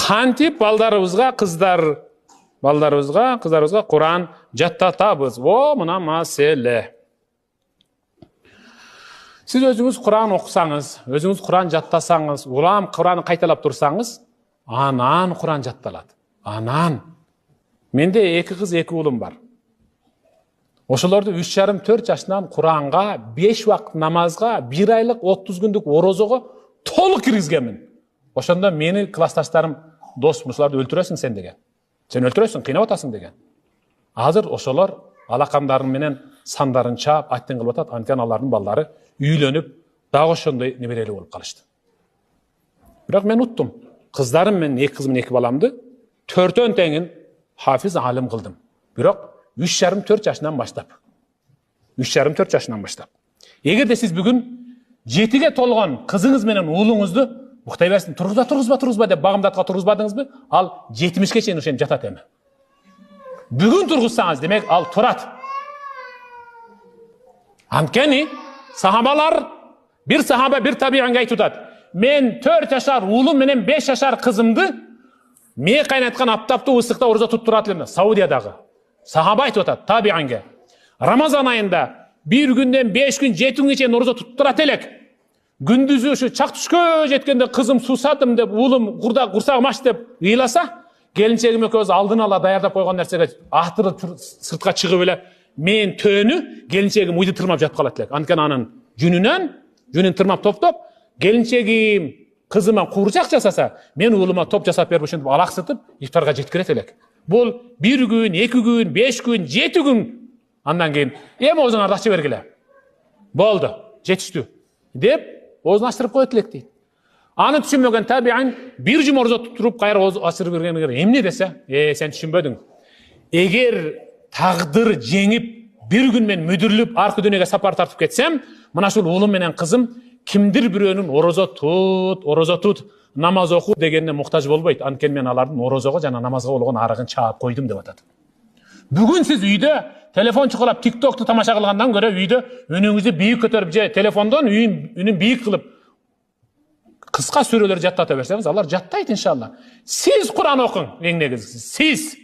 Кантип балдарыбызга Куран жаттатабыз? Мына маселе. Siz özünüz Kur'an okusanız, özünüz Kur'an jattasanız, ulam Kur'an'ı kaytalap dursanız, anan Kur'an jattaladı. Anan. Mende 2 kız 2 ulum var. Oşolordu 3,5-4 yaşından Kur'an'a, 5 vakt namazga, 1 aylık 30 günlük orozoga toluk kirgizgenmin. Oşonda meni klastaşlarım dost musulardı öldüresin sen degen. Sen öldüresin, kıynap atasın degen. Hazır oşolor alakamdarın menen sandарын çap, ayттın kılıp atat, anten aların balları үйленіп, дағы ошондой неберели болуп калышты. Бирок мен уттум. Кыздарым мен 2 кызым 2 баламды 4-төн теңин хафиз алим кылдым. Бирок 3,5-4 жашынан баштап. 3,5-4 жашынан баштап. Эгерде сиз бүгүн 7ге толгон кызыңыз менен уулуңузду уктай берсин, тургузба деп багымдатка тургузбадыңызбы? Ал 70ге чейин ошентип жатат эми. Бүгүн тургузсаңыз, демек ал турат. Анткени sahabalar, bir sahaba bir tabi'anga aytutat. Men 4 yaşar ulum menen 5 yaşar kızımdı. Me kaynatkan aptapты ысыкта ороза туtup турат элем. Саудиядағы. Sahaba aytutat tabi'anga. Ramazan ayında bir günden 5 gün 7 gün чейин ороза туtup турат элек. Gündüzü şu çak түшкө жеткенде kızım susatым деп, улум курсагым аш деп ыйласа, келинчегим экөөбүз алдын ала даярдап койгон нерсеге ахтырып сыртка чыгып эле мен төнү келинчегим уйду тырмап жатып калат элек. Анткени анын жүнүн тырмап топтоп, келинчегим кызыма куурчак жасаса, мен уулума топ жасап берип ошентип алаксытып ифтарга жеткирет элек. Бул 1 күн, 2 күн, 5 күн, 7 күн андан кийин эми оозуңарды ача бергиле. Болду, жетиштүү деп оозун ачтырып коет элек дейт. Аны түшүнбөгөн табиан бир жума орозо туруп кайра ооз ачырып бергенге эмне десе, сен түшүнбөдүң. Эгер тагдыр жеңип, bir gün men müdürlüp arka dönege sapar tartıp ketsem, mına şul oğlum menen kızım kimdir biröөнүн orozo tut, namaz oku degende muhtaç bolboyt. Antkeni men alardın orozoga jana namazga болгон arıgın çaap koydum dep atat. Bugün siz үйдө telefon çukulap TikTok'tu tamaşa kılgandan göre үйдө önüңüzü büyük kötörüp je telefondan үнүн büyük kılıp kıska süreleri jattata berseniz, alар jattayt inşallah. Siz Kur'an okun, eң негизгиси. Siz